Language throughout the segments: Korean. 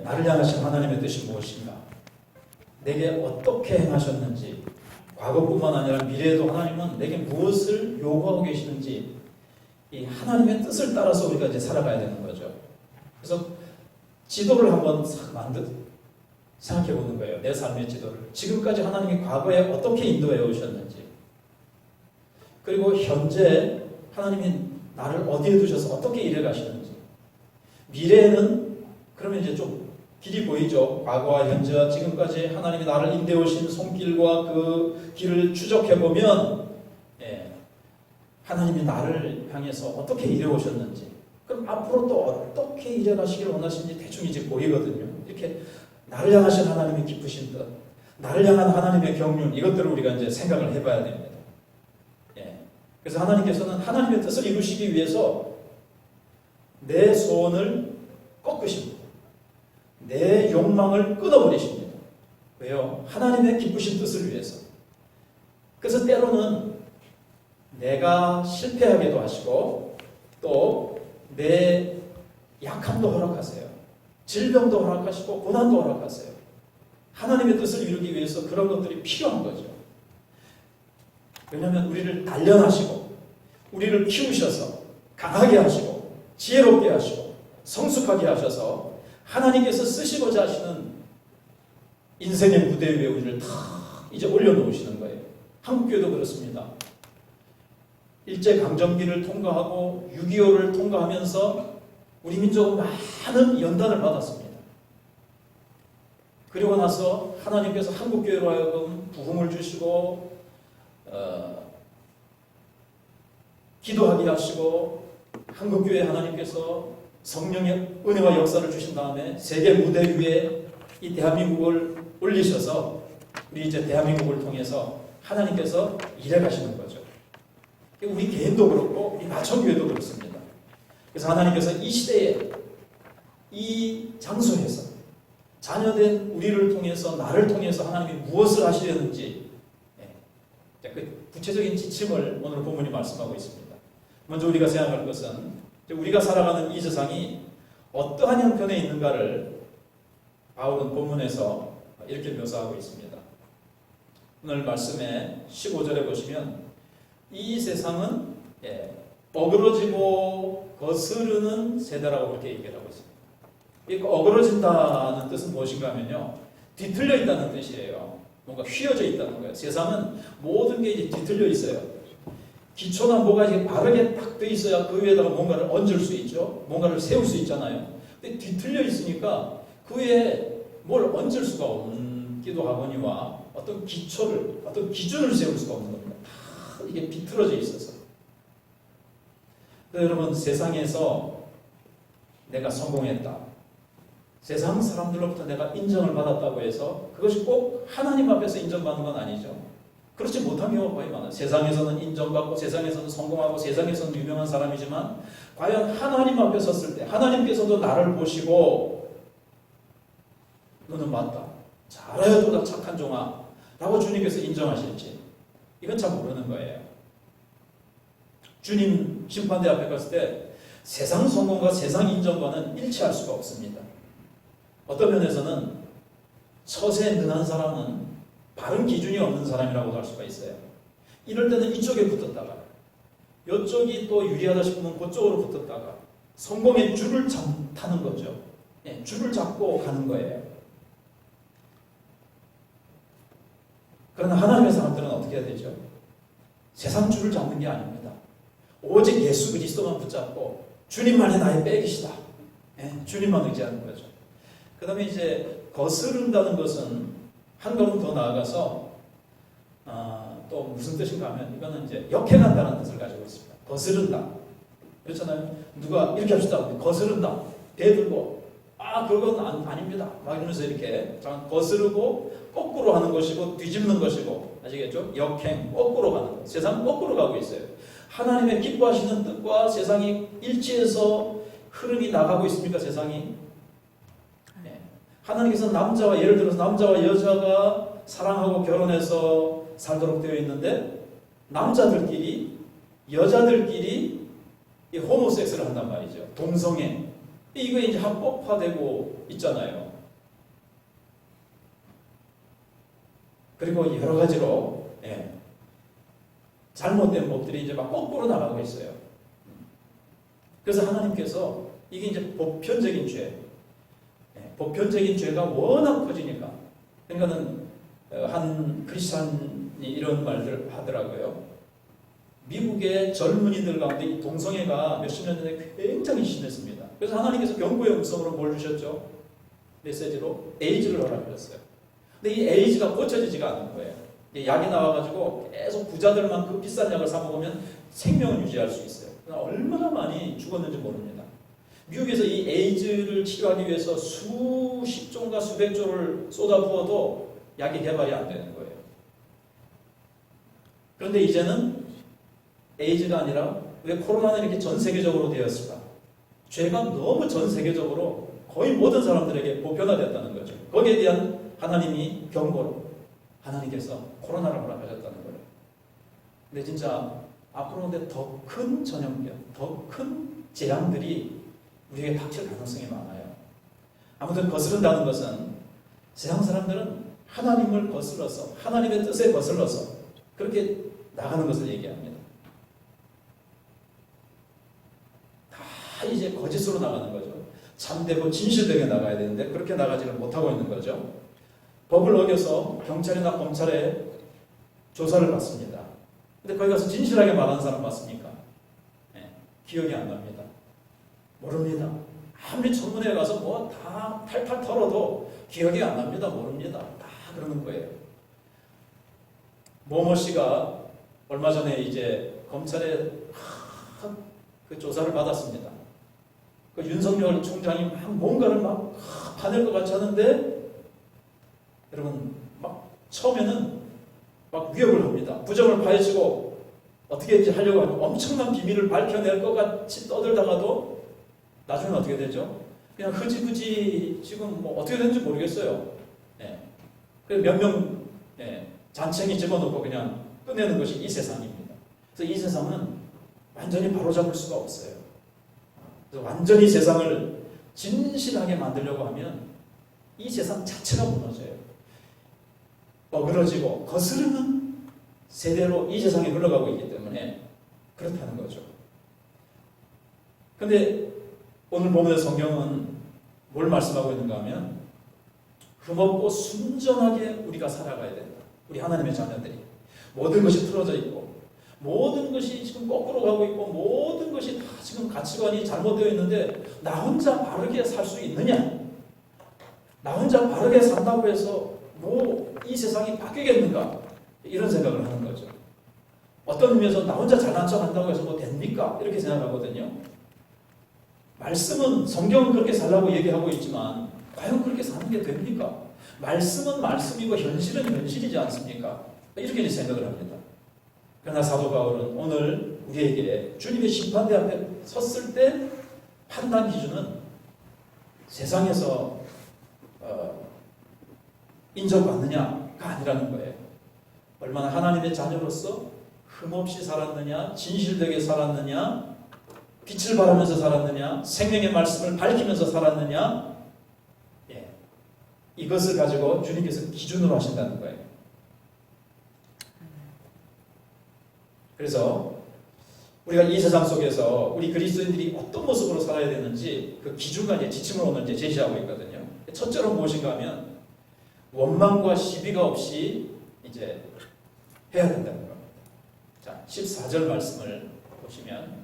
나를 향하신 하나님의 뜻이 무엇인가, 내게 어떻게 행하셨는지, 과거뿐만 아니라 미래에도 하나님은 내게 무엇을 요구하고 계시는지, 이 하나님의 뜻을 따라서 우리가 이제 살아가야 되는 거죠. 그래서 지도를 한번 생각해 보는 거예요. 내 삶의 지도를. 지금까지 하나님이 과거에 어떻게 인도해 오셨는지, 그리고 현재 하나님이 나를 어디에 두셔서 어떻게 일해 가시는지, 미래에는 그러면 이제 좀 길이 보이죠. 과거와 현재와 지금까지 하나님이 나를 인도해 오신 손길과 그 길을 추적해 보면 하나님이 나를 향해서 어떻게 일해 오셨는지, 그럼 앞으로 또 어떻게 일해 가시기를 원하시는지 대충 이제 보이거든요. 이렇게 나를 향하신 하나님의 기쁘신 뜻, 나를 향한 하나님의 경륜, 이것들을 우리가 이제 생각을 해봐야 됩니다. 그래서 하나님께서는 하나님의 뜻을 이루시기 위해서 내 소원을 꺾으십니다. 내 욕망을 끊어버리십니다. 왜요? 하나님의 기쁘신 뜻을 위해서. 그래서 때로는 내가 실패하게도 하시고 또 내 약함도 허락하세요. 질병도 허락하시고 고난도 허락하세요. 하나님의 뜻을 이루기 위해서 그런 것들이 필요한 거죠. 왜냐하면 우리를 단련하시고 우리를 키우셔서 강하게 하시고 지혜롭게 하시고 성숙하게 하셔서 하나님께서 쓰시고자 하시는 인생의 무대 위에 우리를 다 이제 올려놓으시는 거예요. 한국교회도 그렇습니다. 일제강점기를 통과하고 6.25를 통과하면서 우리 민족은 많은 연단을 받았습니다. 그리고 나서 하나님께서 한국교회로 하여금 부흥을 주시고 기도하게 하시고 한국교회 하나님께서 성령의 은혜와 역사를 주신 다음에 세계 무대 위에 이 대한민국을 올리셔서 우리 이제 대한민국을 통해서 하나님께서 일해 가시는 거죠. 우리 개인도 그렇고 우리 마천교회도 그렇습니다. 그래서 하나님께서 이 시대에 이 장소에서 자녀된 우리를 통해서 나를 통해서 하나님이 무엇을 하시려는지 그 구체적인 지침을 오늘 본문이 말씀하고 있습니다. 먼저 우리가 생각할 것은 우리가 살아가는 이 세상이 어떠한 형편에 있는가를 바울은 본문에서 이렇게 묘사하고 있습니다. 오늘 말씀에 15절에 보시면 이 세상은 어그러지고 거스르는 세대라고 그렇게 얘기를 하고 있습니다. 이 어그러진다는 뜻은 무엇인가 하면요, 뒤틀려 있다는 뜻이에요. 뭔가 휘어져 있다는 거예요. 세상은 모든 게 이제 뒤틀려 있어요. 기초나 뭐가 이제 바르게 딱 돼 있어야 그 위에다가 뭔가를 얹을 수 있죠. 뭔가를 세울 수 있잖아요. 근데 뒤틀려 있으니까 그 위에 뭘 얹을 수가 없기도 하거니와 어떤 기초를, 어떤 기준을 세울 수가 없는 겁니다. 다 이게 비틀어져 있어서. 여러분, 세상에서 내가 성공했다, 세상 사람들로부터 내가 인정을 받았다고 해서 그것이 꼭 하나님 앞에서 인정받는 건 아니죠. 그렇지 못한 경우가 거의 많아요. 세상에서는 인정받고 세상에서는 성공하고 세상에서는 유명한 사람이지만 과연 하나님 앞에 섰을 때 하나님께서도 나를 보시고 너는 맞다, 잘하였도다 착한 종아 라고 주님께서 인정하실지, 이건 잘 모르는 거예요. 주님 심판대 앞에 갔을 때 세상 성공과 세상 인정과는 일치할 수가 없습니다. 어떤 면에서는 처세에 능한 사람은 바른 기준이 없는 사람이라고도 할 수가 있어요. 이럴 때는 이쪽에 붙었다가 이쪽이 또 유리하다 싶으면 그쪽으로 붙었다가 성공의 줄을 타는 거죠. 줄을 잡고 가는 거예요. 그러나 하나님의 사람들은 어떻게 해야 되죠? 세상 줄을 잡는 게 아닙니다. 오직 예수 그리스도만 붙잡고 주님만이 나의 백이시다, 주님만 의지하는 거죠. 그 다음에 이제 거스른다는 것은 한 걸음 더 나아가서 또 무슨 뜻인가 하면 이거는 이제 역행한다는 뜻을 가지고 있습니다. 거스른다. 그렇잖아요. 누가 이렇게 합시다. 거스른다. 대들고 그건 아닙니다. 막 이러면서 이렇게 거스르고 거꾸로 하는 것이고 뒤집는 것이고, 아시겠죠? 역행, 거꾸로 가는 것. 세상은 거꾸로 가고 있어요. 하나님의 기뻐하시는 뜻과 세상이 일치해서 흐름이 나가고 있습니까? 세상이? 하나님께서 남자와, 예를 들어서 남자와 여자가 사랑하고 결혼해서 살도록 되어 있는데 남자들끼리 여자들끼리 이 호모섹스를 한단 말이죠. 동성애. 이거 이제 합법화되고 있잖아요. 그리고 여러 가지로 잘못된 법들이 이제 막 거꾸로 나가고 있어요. 그래서 하나님께서 이게 이제 보편적인 죄, 보편적인 죄가 워낙 커지니까, 그러니까는 한 크리스찬이 이런 말들 하더라고요. 미국의 젊은이들 가운데 이 동성애가 몇십 년 전에 굉장히 심했습니다. 그래서 하나님께서 경고의 음성으로 뭘 주셨죠? 메시지로 에이즈를 허락하셨어요. 근데 이 에이즈가 고쳐지지가 않는 거예요. 약이 나와가지고 계속 부자들만 그 비싼 약을 사 먹으면 생명을 유지할 수 있어요. 얼마나 많이 죽었는지 모릅니다. 미국에서 이 에이즈를 치료하기 위해서 수십 조인가 수백 조를 쏟아부어도 약이 개발이 안 되는 거예요. 그런데 이제는 에이즈가 아니라 왜 코로나는 이렇게 전 세계적으로 되었을까? 죄가 너무 전 세계적으로 거의 모든 사람들에게 보편화됐다는 거죠. 거기에 대한 하나님이 경고로 하나님께서 코로나를 허락하셨다는 거예요. 근데 진짜 앞으로 더 큰 전염병, 더 큰 재앙들이 우리에게 닥칠 가능성이 많아요. 아무튼 거스른다는 것은 세상 사람들은 하나님을 거슬러서 하나님의 뜻에 거슬러서 그렇게 나가는 것을 얘기합니다. 다 이제 거짓으로 나가는 거죠. 참되고 진실되게 나가야 되는데 그렇게 나가지를 못하고 있는 거죠. 법을 어겨서 경찰이나 검찰에 조사를 받습니다. 근데 거기 가서 진실하게 말하는 사람 맞습니까? 기억이 안 납니다. 모릅니다. 아무리 청문회에 가서 뭐 다 탈탈 털어도 기억이 안 납니다. 모릅니다. 다 그러는 거예요. 모모 씨가 얼마 전에 이제 검찰에 그 조사를 받았습니다. 그 윤석열 총장이 막 뭔가를 막 파낼 것 같이 하는데 여러분 막 처음에는 막 위협을 합니다. 부정을 파헤치고 어떻게 이제 하려고 하고 엄청난 비밀을 밝혀낼 것 같이 떠들다가도 나중에는 어떻게 되죠? 그냥 흐지부지 지금 뭐 어떻게 되는지 모르겠어요. 몇 명 잔챙이 집어넣고 그냥 끝내는 것이 이 세상입니다. 그래서 이 세상은 완전히 바로잡을 수가 없어요. 그래서 완전히 세상을 진실하게 만들려고 하면 이 세상 자체가 무너져요. 어그러지고 거스르는 세대로 이 세상이 흘러가고 있기 때문에 그렇다는 거죠. 그런데 오늘 보면 성경은 뭘 말씀하고 있는가 하면 흠없고 순전하게 우리가 살아가야 된다. 우리 하나님의 자녀들이 모든 것이 틀어져 있고 모든 것이 지금 거꾸로 가고 있고 모든 것이 다 지금 가치관이 잘못되어 있는데 나 혼자 바르게 살 수 있느냐? 나 혼자 바르게 산다고 해서 뭐 이 세상이 바뀌겠는가? 이런 생각을 하는 거죠. 어떤 의미에서 나 혼자 잘난 척 한다고 해서 뭐 됩니까? 이렇게 생각하거든요. 말씀은 성경은 그렇게 살라고 얘기하고 있지만 과연 그렇게 사는 게 됩니까? 말씀은 말씀이고 현실은 현실이지 않습니까? 이렇게 생각을 합니다. 그러나 사도 바울은 오늘 우리에게 주님의 심판대 앞에 섰을 때 판단 기준은 세상에서 인정받느냐가 아니라는 거예요. 얼마나 하나님의 자녀로서 흠없이 살았느냐, 진실되게 살았느냐, 빛을 발하면서 살았느냐, 생명의 말씀을 밝히면서 살았느냐, 이것을 가지고 주님께서 기준으로 하신다는 거예요. 그래서 우리가 이 세상 속에서 우리 그리스도인들이 어떤 모습으로 살아야 되는지 그 기준과 지침을 오늘 이제 제시하고 있거든요. 첫째로 무엇인가 하면 원망과 시비가 없이 이제 해야 된다는 겁니다. 자, 14절 말씀을 보시면,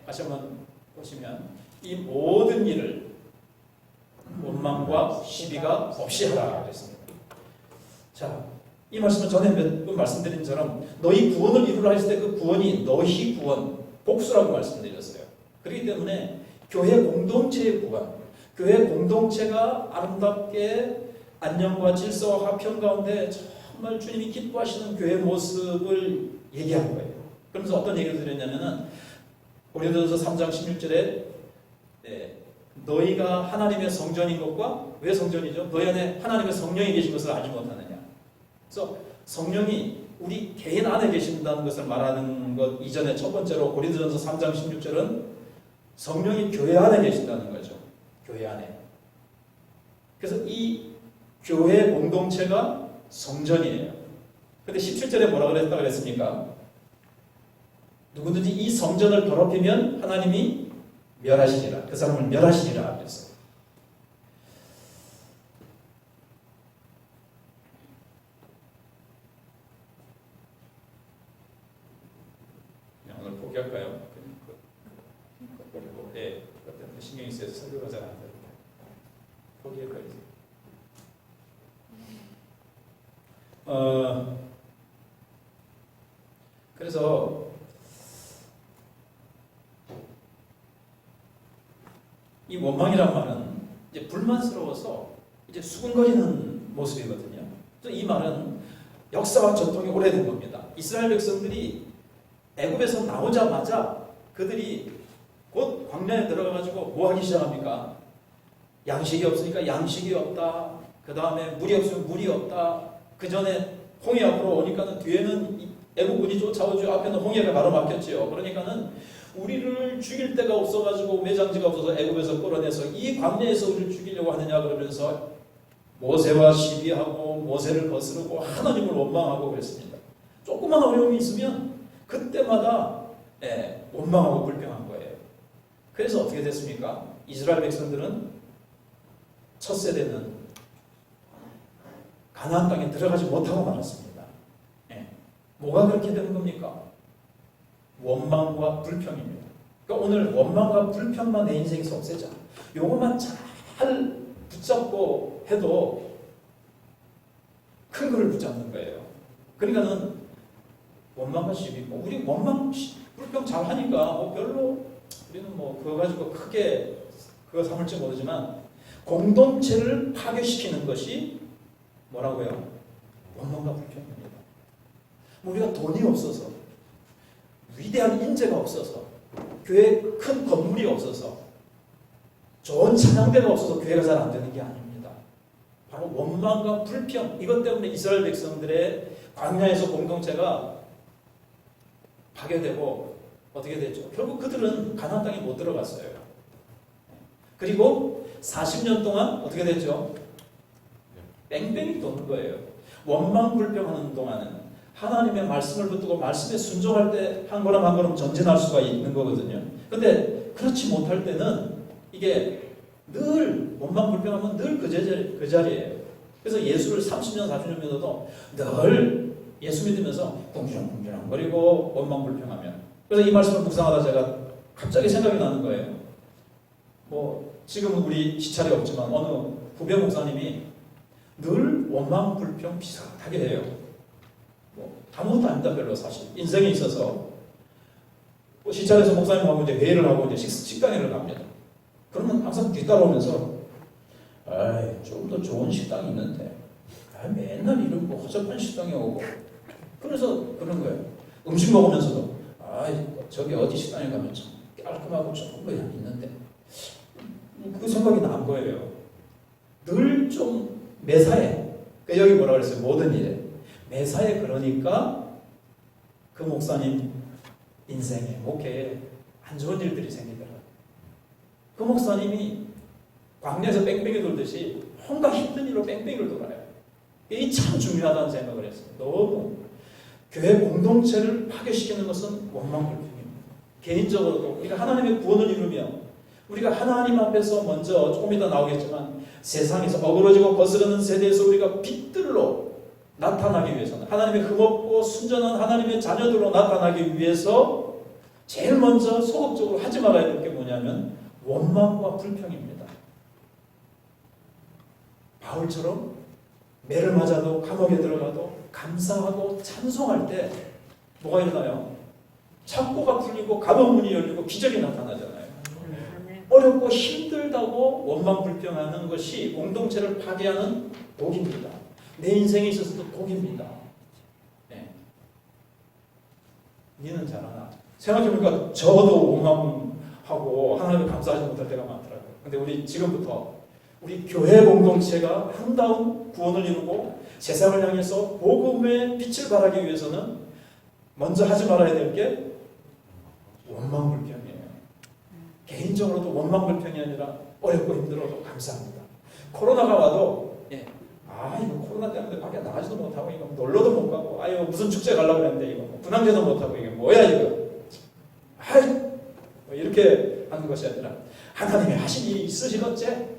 다시 한번 보시면 이 모든 일을 원망과 시비가 없이 하라 그랬습니다. 자, 이 말씀은 전에 몇 번 말씀드린 것처럼 너희 구원을 이루라 했을 때 그 구원이 너희 구원, 복수라고 말씀드렸어요. 그렇기 때문에 교회 공동체의 구원, 교회 공동체가 아름답게 안녕과 질서와 화평 가운데 정말 주님이 기뻐하시는 교회 모습을 얘기한 거예요. 그러면서 어떤 얘기를 드렸냐면은 고린도전서 3장 16절에 너희가 하나님의 성전인 것과 왜 성전이죠? 너희 안에 하나님의 성령이 계신 것을 알지 못하느냐. 그래서 성령이 우리 개인 안에 계신다는 것을 말하는 것 이전에 첫 번째로 고린도전서 3장 16절은 성령이 교회 안에 계신다는 거죠. 교회 안에. 그래서 이 교회 공동체가 성전이에요. 근데 17절에 뭐라 그랬습니까? 누구든지 이 성전을 더럽히면 하나님이 멸하시리라. 그 사람을 멸하시리라 그랬어요. 오늘 포기할까요? 네, 신경이 쓰여서 설교가 잘 안 됩니다. 포기할까요? 그래서 이 원망이란 말은 이제 불만스러워서 이제 수군거리는 모습이거든요. 이 말은 역사와 전통이 오래된 겁니다. 이스라엘 백성들이 애굽에서 나오자마자 그들이 곧 광야에 들어가가지고 뭐 하기 시작합니까? 양식이 없으니까 양식이 없다. 그 다음에 물이 없으면 물이 없다. 그 전에 홍해 앞으로 오니까는 뒤에는 애국군이 쫓아오죠. 앞에는 홍해가 가로막혔지요. 그러니까는 우리를 죽일 데가 없어가지고 매장지가 없어서 애국에서 끌어내서 이 광야에서 우리를 죽이려고 하느냐 그러면서 모세와 시비하고 모세를 거스르고 하나님을 원망하고 그랬습니다. 조그만 어려움이 있으면 그때마다 원망하고 불평한 거예요. 그래서 어떻게 됐습니까? 이스라엘 백성들은 첫 세대는 가나안 땅에 들어가지 못하고 말았습니다. 뭐가 그렇게 되는 겁니까? 원망과 불평입니다. 그러니까 오늘 원망과 불평만 내 인생에서 없애자. 요것만 잘 붙잡고 해도 큰 거를 붙잡는 거예요. 그러니까는 원망과 시비, 우리 원망, 불평 잘 하니까 별로 우리는 그거 가지고 크게 그거 삼을지 모르지만 공동체를 파괴시키는 것이 뭐라고요? 원망과 불평입니다. 우리가 돈이 없어서, 위대한 인재가 없어서, 교회에 큰 건물이 없어서, 좋은 찬양대가 없어서 교회가 잘 안 되는 게 아닙니다. 바로 원망과 불평, 이것 때문에 이스라엘 백성들의 광야에서 공동체가 파괴되고 어떻게 됐죠? 결국 그들은 가나안 땅에 못 들어갔어요. 그리고 40년 동안 어떻게 됐죠? 뺑뺑이 도는 거예요. 원망 불평하는 동안은 하나님의 말씀을 붙들고 말씀에 순종할 때 한 걸음 한 걸음 전진할 수가 있는 거거든요. 근데 그렇지 못할 때는 이게 늘 원망 불평하면 늘 그 자리예요. 그래서 예수를 30년 40년 믿어도 늘 예수 믿으면서 궁시렁궁시렁거리고 원망 불평하면. 그래서 이 말씀을 묵상하다 제가 갑자기 생각이 나는 거예요. 지금은 우리 시찰이 없지만 어느 후배 목사님이 늘 원망 불평 비슷하게 해요. 아무것도 아닙니다. 별로 사실 인생에 있어서 시찰에서 목사님하고 이제 회의를 하고 이제 식당에 갑니다. 그러면 항상 뒤따라오면서 좀 더 좋은 식당이 있는데 맨날 이런 허접한 식당에 오고 그래서 그런 거예요. 음식 먹으면서도 저기 어디 식당에 가면 참 깔끔하고 좋은 거 있는데 그 생각이 난 거예요. 늘 좀 매사에 여기 뭐라 그랬어요? 모든 일에 매사에. 그러니까 그 목사님 인생에 목회에 안 좋은 일들이 생기더라고요. 그 목사님이 광야에서 뺑뺑이 돌듯이 뭔가 힘든 일로 뺑뺑이를 돌아요. 이게 참 중요하다는 생각을 했어요. 너무 교회 공동체를 파괴시키는 것은 원망불평입니다. 개인적으로도 우리가 하나님의 구원을 이루며 우리가 하나님 앞에서 먼저 조금 이따 나오겠지만 세상에서 어그러지고 거스르는 세대에서 우리가 빛들로 나타나기 위해서는 하나님의 흠없고 순전한 하나님의 자녀들로 나타나기 위해서 제일 먼저 소극적으로 하지 말아야 될 게 뭐냐면 원망과 불평입니다. 바울처럼 매를 맞아도 감옥에 들어가도 감사하고 찬송할 때 뭐가 일어나요? 창고가 풀리고 감옥 문이 열리고 기적이 나타나잖아요. 어렵고 힘들다고 원망 불평하는 것이 공동체를 파괴하는 독입니다. 내 인생에 있어서도 독입니다. 니는 잘하나? 생각해보니까 저도 원망하고 하나님을 감사하지 못할 때가 많더라고요. 근데 우리 지금부터 우리 교회 공동체가 아름다운 구원을 이루고 세상을 향해서 복음의 빛을 발하기 위해서는 먼저 하지 말아야 될 게 원망불평이에요. 개인적으로도 원망불평이 아니라 어렵고 힘들어도 감사합니다. 코로나가 와도 이거 코로나 때문에 밖에 나가지도 못하고 이거 놀러도 못 가고 아유 무슨 축제 가려고 했는데 이거 분황제도 못하고 이게 뭐야 이거 뭐 이렇게 하는 것이 아니라 하나님이 하신 일이 있으시겠지?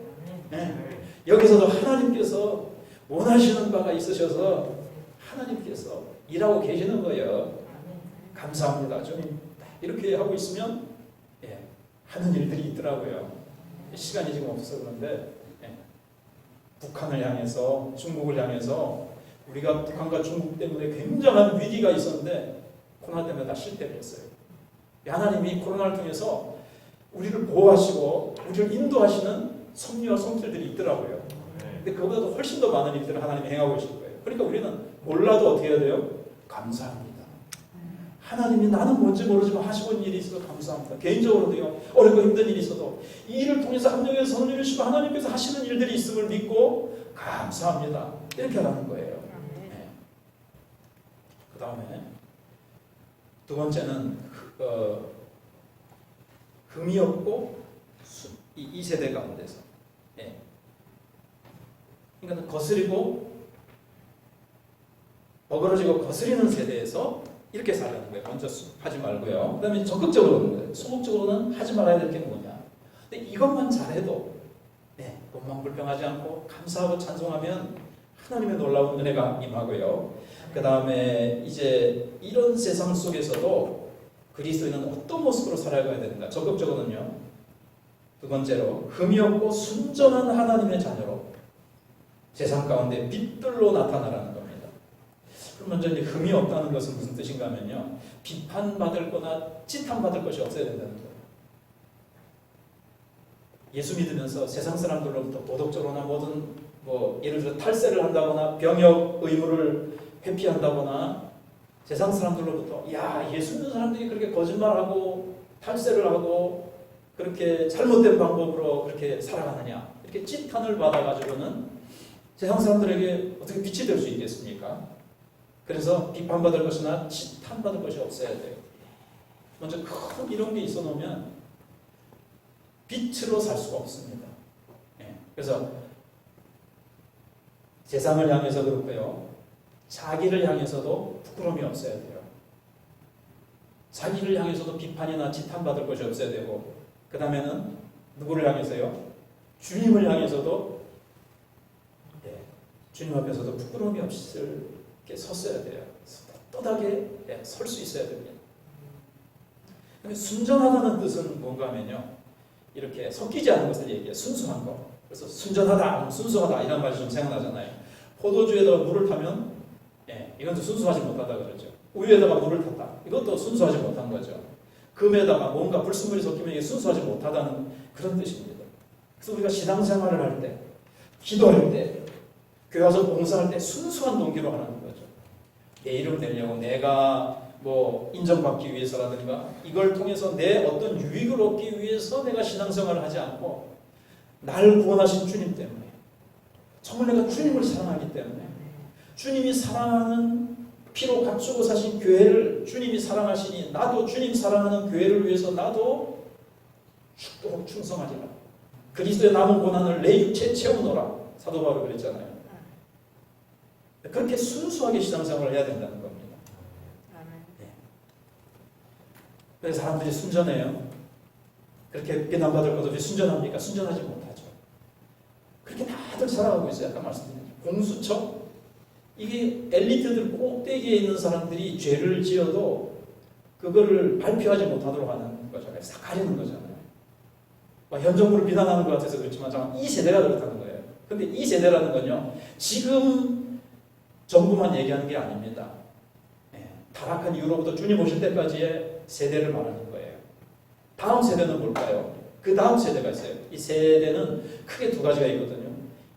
여기서도 하나님께서 원하시는 바가 있으셔서 하나님께서 일하고 계시는 거예요. 감사합니다 주님. 이렇게 하고 있으면 하는 일들이 있더라고요. 시간이 지금 없어서 그런데 북한을 향해서 중국을 향해서 우리가 북한과 중국 때문에 굉장한 위기가 있었는데 코로나 때문에 다 실패를 했어요. 하나님이 코로나를 통해서 우리를 보호하시고 우리를 인도하시는 섭리와 손길들이 있더라고요. 근데 그보다도 훨씬 더 많은 일들을 하나님이 행하고 계실 거예요. 그러니까 우리는 몰라도 어떻게 해야 돼요? 감사합니다. 하나님이 나는 뭔지 모르지만 하시고 있는 일이 있어서 감사합니다. 개인적으로도요. 어렵고 힘든 일이 있어도 이 일을 통해서 하나님께서 선을 이루시고 하나님께서 하시는 일들이 있음을 믿고 감사합니다. 이렇게 하라는 거예요. 그 다음에 두 번째는 흠이 없고 이 세대 가운데서 그러니까 거스리고 어그러지고 거스리는 세대에서 이렇게 살라는 거예요. 먼저 하지 말고요. 그 다음에 적극적으로는 소극적으로는 하지 말아야 될 게 뭐냐. 근데 이것만 잘해도 원망불평하지 않고 감사하고 찬송하면 하나님의 놀라운 은혜가 임하고요. 그 다음에 이제 이런 세상 속에서도 그리스도인은 어떤 모습으로 살아가야 되는가. 적극적으로는요. 두 번째로 흠이 없고 순전한 하나님의 자녀로 세상 가운데 빛들로 나타나라는 겁니다. 그럼 먼저 이제 흠이 없다는 것은 무슨 뜻인가 하면요. 비판받을 거나 찌탐받을 것이 없어야 된다는 거예요. 예수 믿으면서 세상 사람들로부터 도덕적으로나 뭐든 예를 들어 탈세를 한다거나 병역 의무를 회피한다거나 세상 사람들로부터 야 예수 믿는 사람들이 그렇게 거짓말하고 탈세를 하고 그렇게 잘못된 방법으로 그렇게 살아가느냐 이렇게 찌탄을 받아가지고는 세상 사람들에게 어떻게 빛이 될 수 있겠습니까? 그래서 비판받을 것이나 칭찬받을 것이 없어야 돼요. 먼저 큰 이런 게 있어 놓으면 빛으로 살 수가 없습니다. 그래서 세상을 향해서 그렇고요. 자기를 향해서도 부끄러움이 없어야 돼요. 자기를 향해서도 비판이나 칭찬받을 것이 없어야 되고 그 다음에는 누구를 향해서요? 주님을 향해서도 주님 앞에서도 부끄러움이 없을 게 섰어야 돼요. 떳떳하게 설 수 있어야 됩니다. 순전하다는 뜻은 뭔가 하면요. 이렇게 섞이지 않은 것을 얘기해요. 순수한 거. 그래서 순전하다, 순수하다 이런 말이 좀 생각나잖아요. 포도주에다가 물을 타면 이건 좀 순수하지 못하다 그러죠. 우유에다가 물을 탔다. 이것도 순수하지 못한 거죠. 금에다가 뭔가 불순물이 섞이면 이게 순수하지 못하다는 그런 뜻입니다. 그래서 우리가 신앙생활을 할 때, 기도할 때, 교회 와서 봉사할 때 순수한 동기로 하는 거죠. 내 이름 내려고 내가 인정받기 위해서라든가 이걸 통해서 내 어떤 유익을 얻기 위해서 내가 신앙생활을 하지 않고 날 구원하신 주님 때문에 정말 내가 주님을 사랑하기 때문에 주님이 사랑하는 피로 갖추고 사신 교회를 주님이 사랑하시니 나도 주님 사랑하는 교회를 위해서 나도 죽도록 충성하리라. 그리스도의 남은 고난을 내 육체에 채우노라. 사도 바울이 그랬잖아요. 그렇게 순수하게 신앙생활을 해야 된다는 겁니다. 그래서 사람들이 순전해요. 그렇게 비난받을 것 없이 순전합니까? 순전하지 못하죠. 그렇게 다들 살아가고 있어요. 아까 말씀드린 공수처 이게 엘리트들 꼭대기에 있는 사람들이 죄를 지어도 그거를 발표하지 못하도록 하는 거잖아요. 싹 가리는 거잖아요. 현 정부를 비난하는 것 같아서 그렇지만 이 세대가 그렇다는 거예요. 근데 이 세대라는 건요. 지금 정부만 얘기하는 게 아닙니다. 타락한 이후로부터 주님 오실 때까지의 세대를 말하는 거예요. 다음 세대는 뭘까요? 그 다음 세대가 있어요. 이 세대는 크게 두 가지가 있거든요.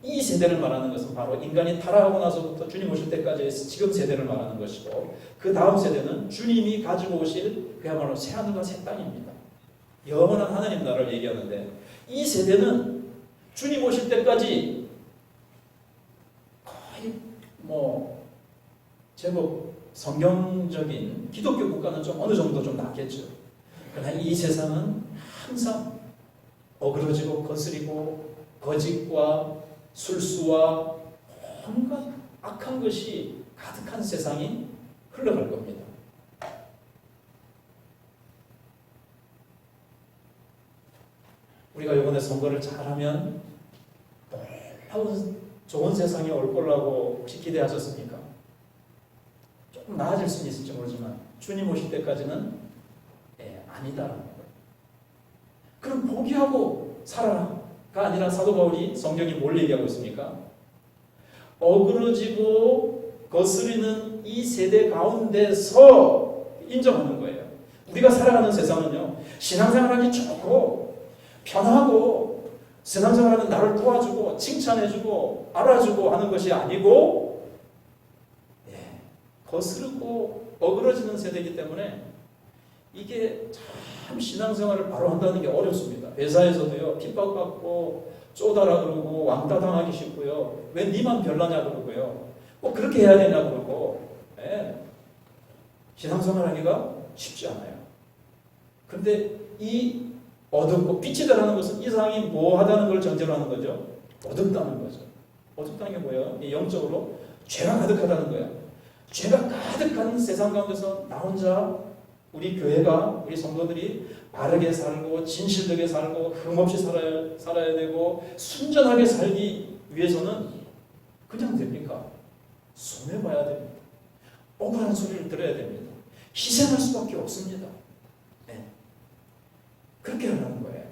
이 세대를 말하는 것은 바로 인간이 타락하고 나서부터 주님 오실 때까지의 지금 세대를 말하는 것이고 그 다음 세대는 주님이 가지고 오실 그야말로 새하늘과 새 땅입니다. 영원한 하나님 나라를 얘기하는데 이 세대는 주님 오실 때까지 거의 제법 성경적인 기독교 국가는 좀 어느 정도 좀 낫겠죠. 그러나 이 세상은 항상 어그러지고 거스리고 거짓과 술수와 온갖 악한 것이 가득한 세상이 흘러갈 겁니다. 우리가 이번에 선거를 잘하면 놀라운 좋은 세상이 올 거라고 혹시 기대하셨습니까? 조금 나아질 수는 있을지 모르지만 주님 오실 때까지는 아니다라는 거예요. 그럼 포기하고 살아라가 아니라 사도 바울이 성경이 뭘 얘기하고 있습니까? 어그러지고 거스리는 이 세대 가운데서 인정하는 거예요. 우리가 살아가는 세상은요, 신앙생활하기 좋고 편하고 신앙생활하면 나를 도와주고 칭찬해주고 알아주고 하는 것이 아니고 거스르고 어그러지는 세대이기 때문에 이게 참 신앙생활을 바로 한다는 게 어렵습니다. 회사에서도요, 핍박받고 쪼다라 그러고 왕따 당하기 쉽고요. 왜 니만 별나냐 그러고요. 꼭 그렇게 해야 되냐 그러고. 신앙생활 하기가 쉽지 않아요. 근데 이 어둡고 빛이 들어가는 것은 이 세상이 뭐 하다는 걸 전제로 하는 거죠. 어둡다는 거죠. 어둡다는 게 뭐예요? 영적으로 죄가 가득하다는 거예요. 죄가 가득한 세상 가운데서 나 혼자 우리 교회가 우리 성도들이 바르게 살고 진실되게 살고 흠없이 살아야 되고 순전하게 살기 위해서는 그냥 됩니까? 손해봐야 됩니다. 억울한 소리를 들어야 됩니다. 희생할 수밖에 없습니다. 그렇게 하는 거예요.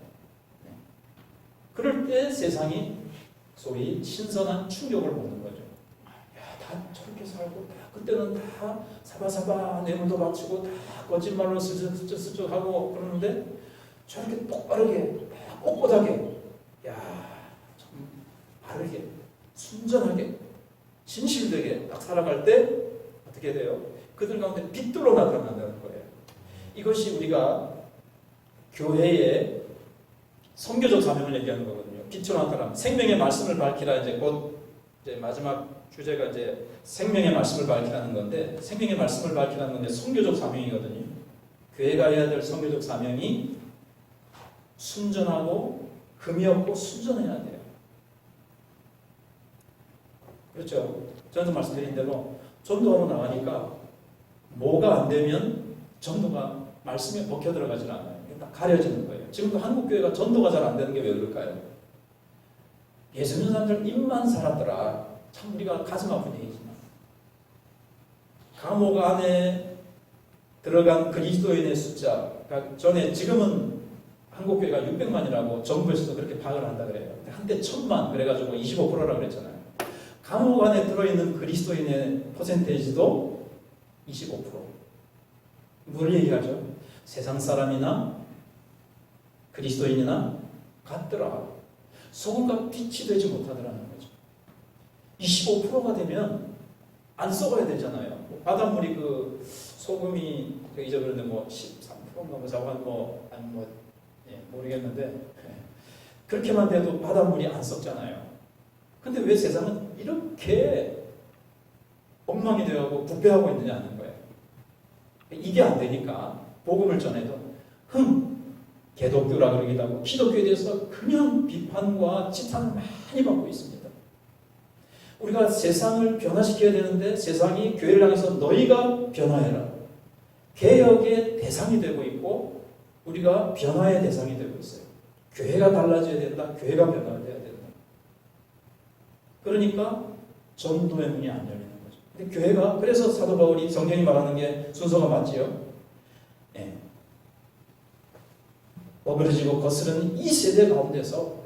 그럴 때 세상이 소위 신선한 충격을 받는 거죠. 야, 다 저렇게 살고 그때는 다 사바사바 뇌물도 바치고 다 거짓말로 스쩍스쩍하고 그러는데 저렇게 똑바르게 꼿꼿하게 참 바르게 순전하게 진실되게 딱 살아갈 때 어떻게 돼요? 그들 가운데 빛들로 나타난다는 거예요. 이것이 우리가 교회의 선교적 사명을 얘기하는 거거든요. 빛으로 나타남, 생명의 말씀을 밝히라. 이제 마지막 주제가 이제 생명의 말씀을 밝히라는 건데, 생명의 말씀을 밝히라는 건데 선교적 사명이거든요. 교회가 해야 될 선교적 사명이 순전하고 흠이 없고 순전해야 돼요. 그렇죠? 전에도 말씀드린 대로 전도하러 나가니까 뭐가 안 되면 전도가 말씀에 먹혀 들어가질 않아요. 가려지는 거예요. 지금도 한국교회가 전도가 잘 안 되는 게 왜 그럴까요? 예수 믿는 사람들 입만 살았더라. 참 우리가 가슴 아픈 얘기지만 감옥 안에 들어간 그리스도인의 숫자가 지금은 한국교회가 600만이라고 정부에서도 그렇게 파악을 한다 그래요. 한때 1000만 그래가지고 25%라고 그랬잖아요. 감옥 안에 들어있는 그리스도인의 퍼센테이지도 25%. 뭘 얘기하죠? 세상 사람이나 그리스도인이나 같더라. 소금과 빛이 되지 못하더라는 거죠. 25%가 되면 안 썩어야 되잖아요. 바닷물이 소금이 잊어버렸는데 13%인가 모르겠는데 그렇게만 돼도 바닷물이 안 썩잖아요. 근데 왜 세상은 이렇게 엉망이 되어가고 부패하고 있느냐는 거예요. 이게 안 되니까 복음을 전해도 개독교라 그러기도 하고 기독교에 대해서 그냥 비판과 지탄을 많이 받고 있습니다. 우리가 세상을 변화시켜야 되는데 세상이 교회를 향해서 너희가 변화해라. 개혁의 대상이 되고 있고 우리가 변화의 대상이 되고 있어요. 교회가 달라져야 된다. 교회가 변화돼야 된다. 그러니까 전도의 문이 안 열리는 거죠. 근데 교회가 그래서 사도 바울이 성경이 말하는 게 순서가 맞지요. 어그러지고 거스르는 이 세대 가운데서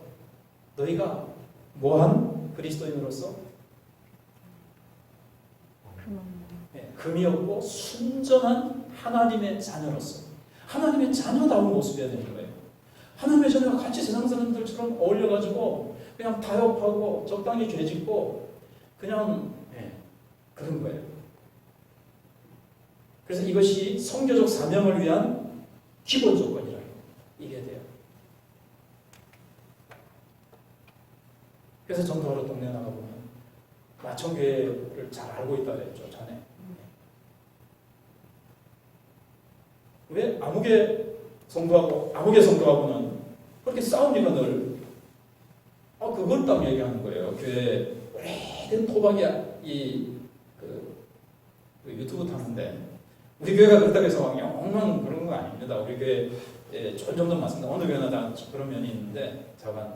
너희가 뭐한 그리스도인으로서 금이 없고 순전한 하나님의 자녀로서 하나님의 자녀다운 모습이어야 되는 거예요. 하나님의 자녀가 같이 세상 사람들처럼 어울려가지고 그냥 타협하고 적당히 죄짓고 그냥 그런 거예요. 그래서 이것이 선교적 사명을 위한 기본 조건이라 이게 돼요. 그래서 전도하러 동네 나가보면 마천교회를 잘 알고 있다 그랬죠. 전에. 왜? 아무개 성도하고는 그렇게 싸웁니까 늘? 그걸 딱 얘기하는 거예요. 교회 오래된 토박이 그 유튜브 타는데 우리 교회가 그렇다고 해서 막 영만 그런 거 아닙니다. 우리 교회 조금 정도 맞습니다. 어느 교회나 다 그런 면이 있는데 다만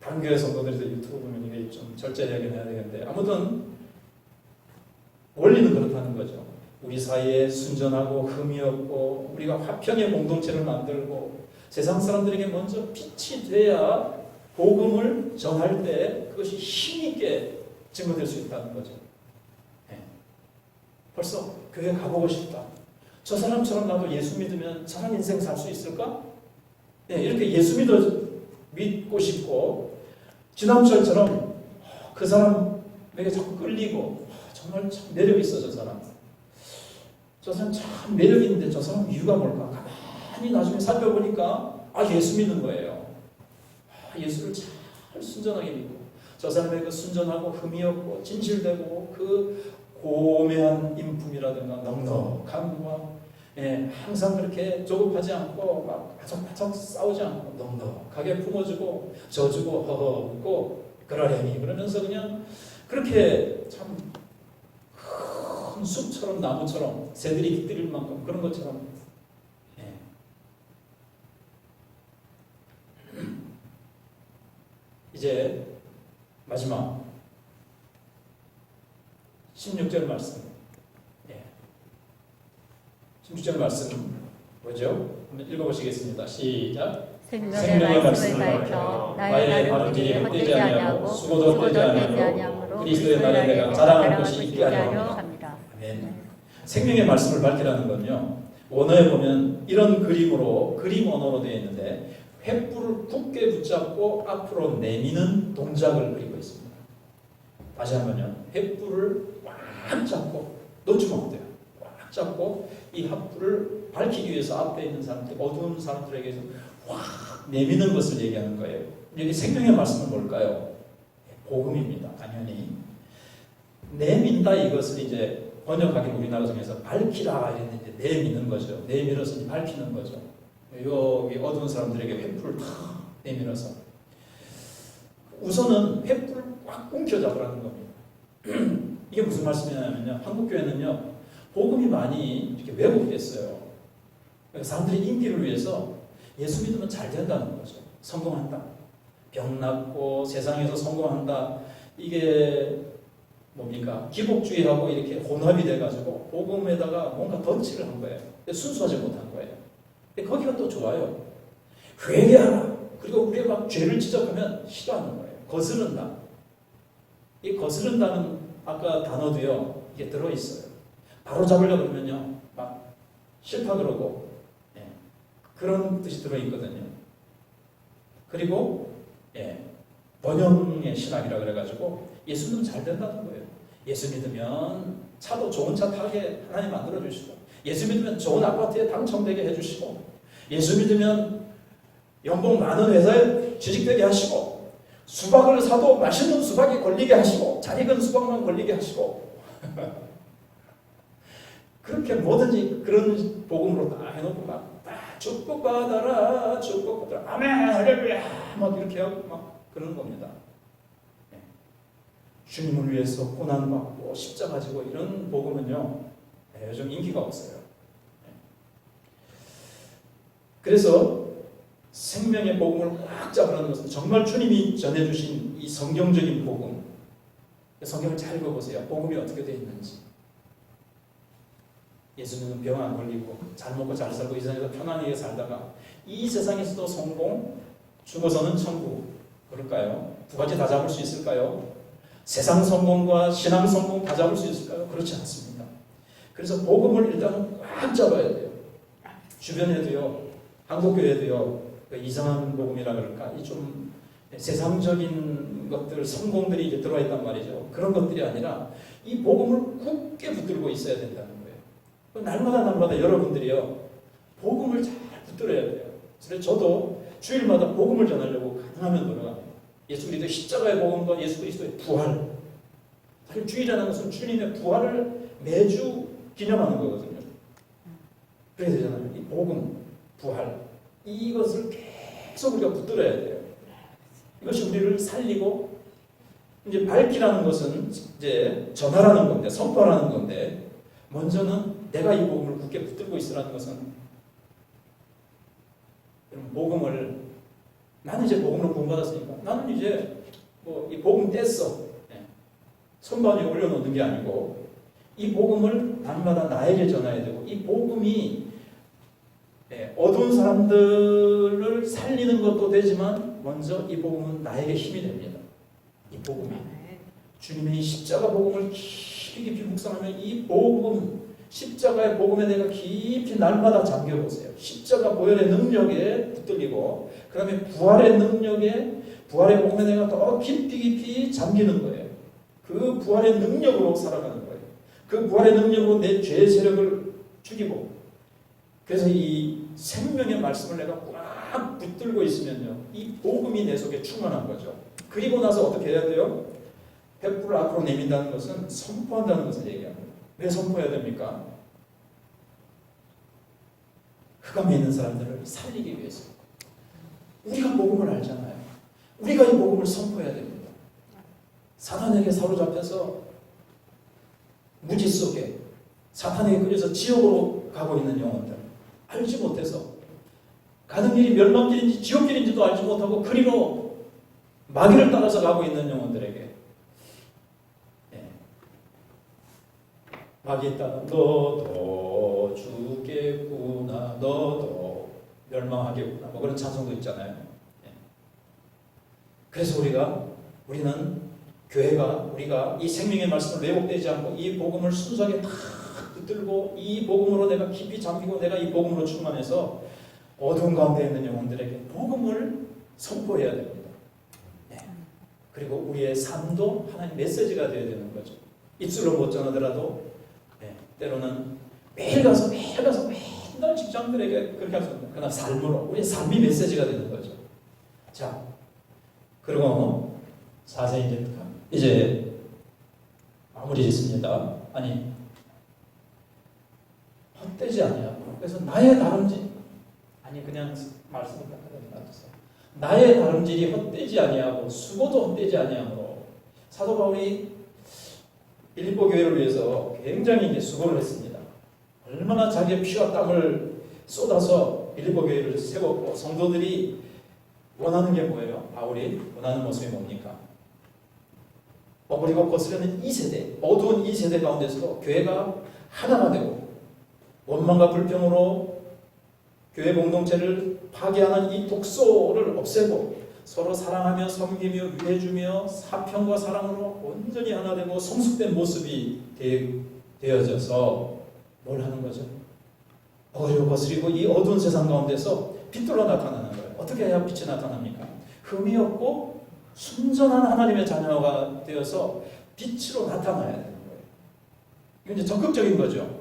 다른 교회 성도들도 유튜브 보면 이게 좀 절제하게 해야 되는데 아무튼 원리는 그렇다는 거죠. 우리 사이에 순전하고 흠이 없고 우리가 화평의 공동체를 만들고 세상 사람들에게 먼저 빛이 돼야 복음을 전할 때 그것이 힘있게 증거될 수 있다는 거죠. 벌써 교회 가보고 싶다. 저 사람처럼 나도 예수 믿으면 저런 인생 살 수 있을까? 이렇게 예수 믿고 싶고 지난주처럼 그 사람에게 자꾸 끌리고 정말 참 매력이 있어 저 사람. 저 사람 참 매력이 있는데 저 사람 이유가 뭘까? 가만히 나중에 살펴보니까 예수 믿는 거예요. 예수를 잘 순전하게 믿고 저 사람의 그 순전하고 흠이 없고 진실되고 그 고매한 인품이라든가 넉넉함과 항상 그렇게 조급하지 않고 막 바짝바짝 싸우지 않고 넉넉하게 품어주고 져주고 허허 웃고 그러려니 그러면서 그냥 그렇게 참 큰 숲처럼 나무처럼 새들이 깃들일 만큼 그런 것처럼 이제 마지막 16절 말씀. 16절 말씀 뭐죠? 한번 읽어보시겠습니다. 시작. 생명의 말씀을 가르쳐 나의 바른 길이 헛되지 아니하고 수고도 헛되지 아니하므로 그리스도의 날에 내가 자랑할 것이 있게 하려 합니다. 아멘. 생명의 말씀을 밝히라는 건요. 원어에 보면 이런 그림으로 그림 언어로 되어 있는데 횃불을 굳게 붙잡고 앞으로 내미는 동작을 그리고 있습니다. 다시 한번요. 횃불을 꽉 잡고 놓치면 안 돼요. 꽉 잡고 이 횃불을 밝히기 위해서 앞에 있는 사람들, 어두운 사람들에게서 확 내미는 것을 얘기하는 거예요. 여기 생명의 말씀은 뭘까요? 복음입니다. 당연히 내민다 이것을 이제 번역하기를 우리나라 중에서 밝히라 이랬는데 내미는 거죠. 내밀어서 밝히는 거죠. 여기 어두운 사람들에게 횃불을 탁 내밀어서 우선은 횃불을 꽉 움켜잡으라는 겁니다. 이게 무슨 말씀이냐면요. 한국교회는요. 복음이 많이 이렇게 왜곡됐어요. 사람들이 인기를 위해서 예수 믿으면 잘 된다는 거죠. 성공한다. 병 낫고 세상에서 성공한다. 이게 뭡니까? 기복주의하고 이렇게 혼합이 돼가지고 복음에다가 뭔가 덧칠을 한 거예요. 순수하지 못한 거예요. 근데 거기가 또 좋아요. 회개하라. 그리고 우리가 막 죄를 지적하면 싫어하는 거예요. 거스른다. 이 거스른다는 아까 단어도요. 이게 들어있어요. 바로 잡으려고 그러면요. 막 싫다 그러고 그런 뜻이 들어있거든요. 그리고 번영의 신학이라 그래가지고 예수 믿으면 잘 된다는 거예요. 예수 믿으면 차도 좋은 차 타게 하나님 만들어주시고 예수 믿으면 좋은 아파트에 당첨되게 해주시고 예수 믿으면 연봉 많은 회사에 취직되게 하시고 수박을 사도 맛있는 수박이 걸리게 하시고 잘 익은 수박만 걸리게 하시고 그렇게 뭐든지 그런 복음으로 다 해놓고 막 축복받아라 축복받아라 아멘 할렐루야 막 이렇게 하고 막 그러는 겁니다. 주님을 위해서 고난받고 십자가 지고 이런 복음은요 요즘 인기가 없어요. 그래서 생명의 복음을 꽉 잡으라는 것은 정말 주님이 전해주신 이 성경적인 복음, 성경을 잘 읽어보세요. 복음이 어떻게 되어 있는지. 예수님은 병 안 걸리고 잘 먹고 잘 살고 이 세상에서 편안하게 살다가 이 세상에서도 성공, 죽어서는 천국. 그럴까요? 두 가지 다 잡을 수 있을까요? 세상 성공과 신앙 성공 다 잡을 수 있을까요? 그렇지 않습니다. 그래서 복음을 일단은 꽉 잡아야 돼요. 주변에도요, 한국교회도요, 이상한 복음이라 그럴까? 이 좀 세상적인 것들, 성공들이 이제 들어와 있단 말이죠. 그런 것들이 아니라 이 복음을 굳게 붙들고 있어야 된다는 거예요. 날마다 여러분들이요, 복음을 잘 붙들어야 돼요. 그래서 저도 주일마다 복음을 전하려고 가능하면 노력합니다. 예수 그리스도의 십자가의 복음과 예수 그리스도의 부활. 사실 주일이라는 것은 주님의 부활을 매주 기념하는 거거든요. 그래야 되잖아요. 이 복음, 부활. 이것을 계속 우리가 붙들어야 돼요. 이것이 우리를 살리고 이제 밝히라는 것은 이제 전하라는 건데 선포하라는 건데 먼저는 내가 이 복음을 굳게 붙들고 있으라는 것은 복음을 나는 이제 복음으로 구원받았으니까 나는 이제 뭐 이 복음 뗐어. 선반 위에 올려놓는 게 아니고 이 복음을 날마다 나에게 전해야 되고 이 복음이 어두운 사람들을 살리는 것도 되지만 먼저 이 복음은 나에게 힘이 됩니다. 이 복음이 주님의 십자가 복음을 깊이 묵상하면 이 복음 십자가의 복음에 내가 깊이 날마다 잠겨보세요. 십자가 보혈의 능력에 붙들리고 그 다음에 부활의 능력에 부활의 복음에 내가 더 깊이 잠기는 거예요. 그 부활의 능력으로 살아가는 거예요. 그 부활의 능력으로 내 죄의 세력을 죽이고 그래서 이 생명의 말씀을 내가 꽉 붙들고 있으면요. 이 복음이 내 속에 충만한 거죠. 그리고 나서 어떻게 해야 돼요? 100% 앞으로 내민다는 것은 선포한다는 것을 얘기합니다. 왜 선포해야 됩니까? 흑암에 있는 사람들을 살리기 위해서. 우리가 복음을 알잖아요. 우리가 이 복음을 선포해야 됩니다. 사탄에게 사로잡혀서 무지 속에 사탄에게 끌려서 지옥으로 가고 있는 영혼들 알지 못해서 가는 길이 멸망길인지 지옥길인지도 알지 못하고 그리로 마귀를 따라서 가고 있는 영혼들에게 마귀에 따라 너도 죽겠구나 너도 멸망하겠구나 뭐 그런 찬송도 있잖아요. 그래서 우리는 교회가 우리가 이 생명의 말씀을 왜곡되지 않고 이 복음을 순수하게 다 붙들고 이 복음으로 내가 깊이 잠기고 내가 이 복음으로 충만해서 어두운 가운데 있는 영혼들에게 복음을 선포해야 됩니다. 그리고 우리의 삶도 하나님 메시지가 되어야 되는 거죠. 입술로 못 전하더라도 때로는 매일 가서 맨날 직장들에게 그렇게 할 수 없는 그러나 삶으로 우리의 삶이 메시지가 되는 거죠. 자, 그리고 4세 이제 마무리 짓습니다. 아니 헛되지 아니하고 그래서 나의 다름질 아니 그냥 말씀을 놔두세요. 나의 다름질이 헛되지 아니하고 수고도 헛되지 아니하므로 사도 바울이 빌립보 교회를 위해서 굉장히 이제 수고를 했습니다. 얼마나 자기의 피와 땀을 쏟아서 빌립보 교회를 세웠고 성도들이 원하는 게 뭐예요? 바울이 원하는 모습이 뭡니까? 버리고 거스르는 이 세대, 어두운 이 세대 가운데서도 교회가 하나가 되고 원망과 불평으로 교회 공동체를 파괴하는 이 독소를 없애고 서로 사랑하며 섬기며 위해주며 사평과 사랑으로 온전히 하나 되고 성숙된 모습이 되어져서 뭘 하는 거죠? 버리고 거스리고 이 어두운 세상 가운데서 빛으로 나타나는 거예요. 어떻게 해야 빛이 나타납니까? 흠이 없고 순전한 하나님의 자녀가 되어서 빛으로 나타나야 되는 거예요. 이건 이제 적극적인 거죠.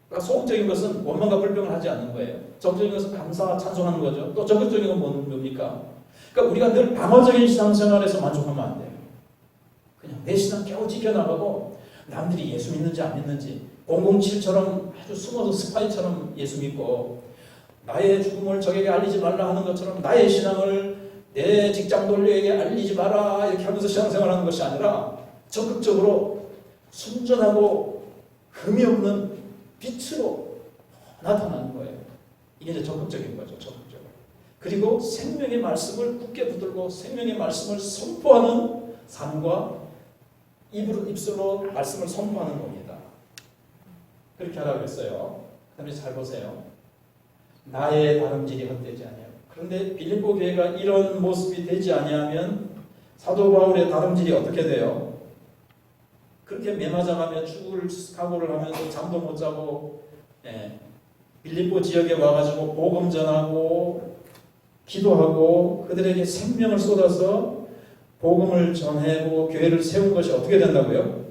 그러니까 소극적인 것은 원망과 불평을 하지 않는 거예요. 적극적인 것은 감사와 찬송하는 거죠. 또 적극적인 건 뭡니까? 그러니까 우리가 늘 방어적인 신앙생활에서 만족하면 안 돼요. 그냥 내 신앙 겨우 지켜나가고 남들이 예수 믿는지 안 믿는지 007처럼 아주 숨어서 스파이처럼 예수 믿고 나의 죽음을 적에게 알리지 말라 하는 것처럼 나의 신앙을 내 직장 동료에게 알리지 마라 이렇게 하면서 신앙생활하는 것이 아니라 적극적으로 순전하고 흠이 없는 빛으로 나타나는 거예요. 이게 이제 적극적인 거죠. 적극적으로. 그리고 생명의 말씀을 굳게 붙들고 생명의 말씀을 선포하는 삶과 입술로 말씀을 선포하는 겁니다. 그렇게 하라고 했어요. 그런데 잘 보세요. 나의 다름질이 헛되지 아니하고 그런데 빌립보 교회가 이런 모습이 되지 아니하면 사도 바울의 다름질이 어떻게 돼요? 그렇게 매맞아가며 죽을 각오를 하면서 잠도 못 자고 빌립보 지역에 와가지고 복음 전하고 기도하고 그들에게 생명을 쏟아서 복음을 전하고 교회를 세운 것이 어떻게 된다고요?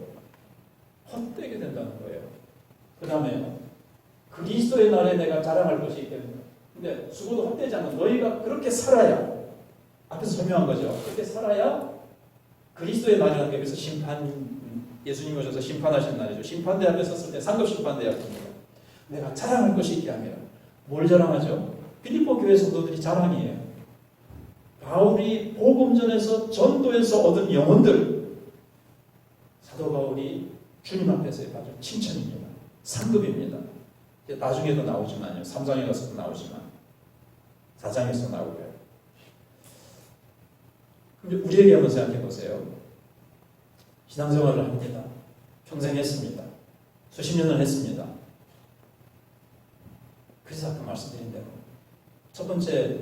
헛되게 된다는 거예요. 그 다음에 그리스도의 날에 내가 자랑할 것이 있기 때문에 근데 수고도 헛되지 않는 너희가 그렇게 살아야 앞에서 설명한 거죠. 그렇게 살아야 그리스도의 날이라는 게 그래서 예수님 오셔서 심판하신 날이죠. 심판대 앞에 섰을 때 상급 심판대 앞입니다. 내가 자랑할 것이 있게 하면 뭘 자랑하죠? 빌립보 교회 성도들이 자랑이에요. 바울이 복음전에서 전도에서 얻은 영혼들, 사도 바울이 주님 앞에서 받은 칭찬입니다. 상급입니다. 나중에도 나오지만요. 3장에 가서도 나오지만 4장에서 나오고요. 그럼 우리에게 한번 생각해 보세요. 신앙생활을 합니다. 평생 했습니다. 수십 년을 했습니다. 그래서 아까 말씀드린 대로 첫 번째,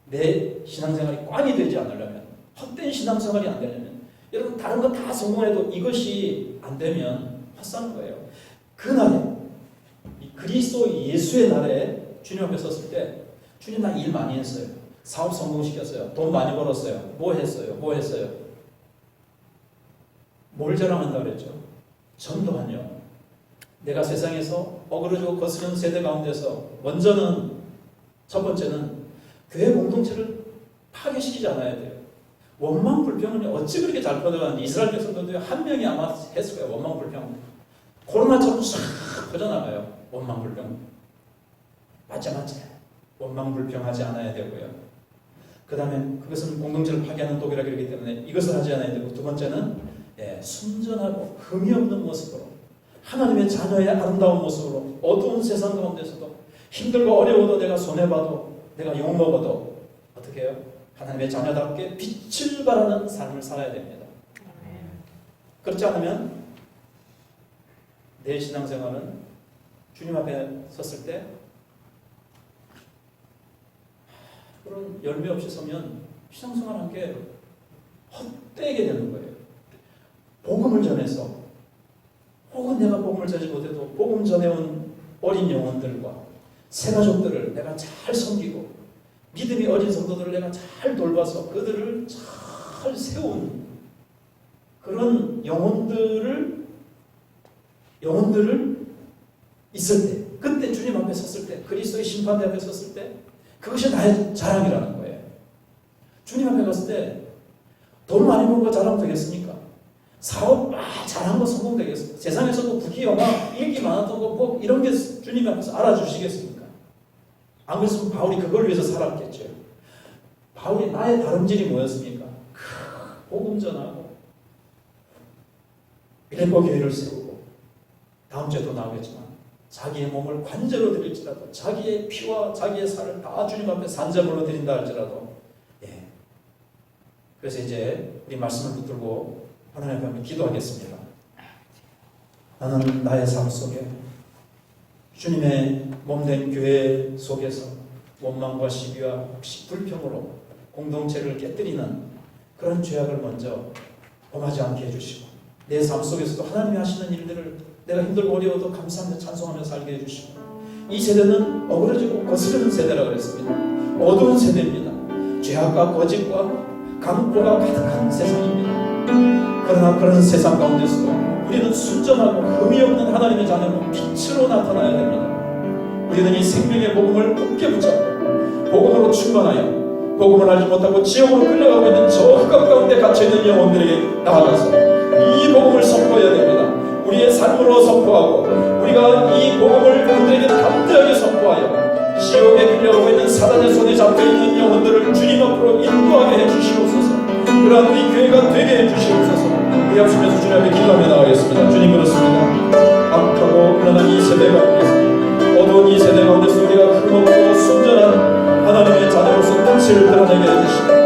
내 신앙생활이 꽝이 되지 않으려면, 헛된 신앙생활이 안 되려면, 여러분 다른 거 다 성공해도 이것이 안 되면 헛사는 거예요. 그날에 이 그리스도 예수의 날에 주님 앞에 섰을 때, 주님 나 일 많이 했어요. 사업 성공시켰어요. 돈 많이 벌었어요. 뭐 했어요? 뭐 했어요? 뭘 자랑한다 그랬죠? 전도하며 내가 세상에서 어그러지고 거스르는 세대 가운데서 먼저는, 첫 번째는 교회 공동체를 파괴시키지 않아야 돼요. 원망 불평은 어찌 그렇게 잘 퍼져가는지 이스라엘 백성들도 한 명이 아마 했을 거예요. 원망 불평. 코로나처럼 싹 퍼져나가요. 원망 불평. 맞자. 원망 불평하지 않아야 되고요. 그 다음에 그것은 공동체를 파괴하는 독이라 그러기 때문에 이것을 하지 않아야 되고, 두 번째는 순전하고 흠이 없는 모습으로, 하나님의 자녀의 아름다운 모습으로, 어두운 세상 가운데서도 힘들고 어려워도 내가 손해봐도 내가 욕먹어도 어떻게 해요? 하나님의 자녀답게 빛을 발하는 삶을 살아야 됩니다. 그렇지 않으면 내 신앙생활은 주님 앞에 섰을 때 그런 열매 없이 서면 신앙생활한 게 헛되게 되는 거예요. 복음을 전해서, 혹은 내가 복음을 전하지 못해도 복음 전해온 어린 영혼들과 새가족들을 내가 잘 섬기고, 믿음이 어린 성도들을 내가 잘 돌봐서 그들을 잘 세운 그런 영혼들을 있을 때, 그때 주님 앞에 섰을 때, 그리스도의 심판대 앞에 섰을 때, 그것이 나의 자랑이라는 거예요. 주님 앞에 갔을 때 돈 많이 버는 거 자랑 되겠습니까? 사업 잘한 거 성공 되겠습니까? 세상에서 뭐 부귀 영화, 인기 많았던 거 뭐 이런 게 주님 앞에서 알아주시겠습니까? 안 그랬으면 바울이 그걸 위해서 살았겠죠. 바울이 나의 다름질이 뭐였습니까? 복음 전하고 빌립보 교회를 세우고, 다음 주에도 나오겠지만 자기의 몸을 관제로 드릴지라도, 자기의 피와 자기의 살을 다 주님 앞에 산제물로 드린다 할지라도, 그래서 이제 우리 말씀을 붙들고 하나님 앞에 한번 기도하겠습니다. 나는 나의 삶 속에 주님의 몸된 교회 속에서 원망과 시기와 혹시 불평으로 공동체를 깨뜨리는 그런 죄악을 먼저 범하지 않게 해주시고, 내 삶 속에서도 하나님이 하시는 일들을 내가 힘들고 어려워도 감사하며 찬송하며 살게 해주시고, 이 세대는 어그러지고 거스르는 세대라고 그랬습니다. 어두운 세대입니다. 죄악과 거짓과 강포가 가득한 세상입니다. 그러나 그런 세상 가운데서도 우리는 순전하고 흠이 없는 하나님의 자녀로 빛으로 나타나야 됩니다. 우리는 이 생명의 복음을 굳게 붙잡고 복음으로 충만하여 복음을 알지 못하고 지옥으로 끌려가고 있는 저 흑암 가운데 갇혀있는 영혼들에게 나아가서 이 복음을 선포해야 됩니다. 우리의 삶으로 선포하고, 우리가 이 복음을 그들에게 담대하게 선포하여 지옥에 끌려가고 있는 사단의 손에 잡혀있는 영혼들을 주님 앞으로 인도하게 해주시옵소서. 그러한 우리 교회가 되게 해주시옵소서. 우리 합심해서 주님 앞에 기도하며 나가겠습니다. 주님, 그렇습니다. 악하고 그러나 이 세대 가운데서, 어두운 이 세대 가운데서 우리가 흠없고 순전한 하나님의 자녀로서 빛을 드러내게 해주시고,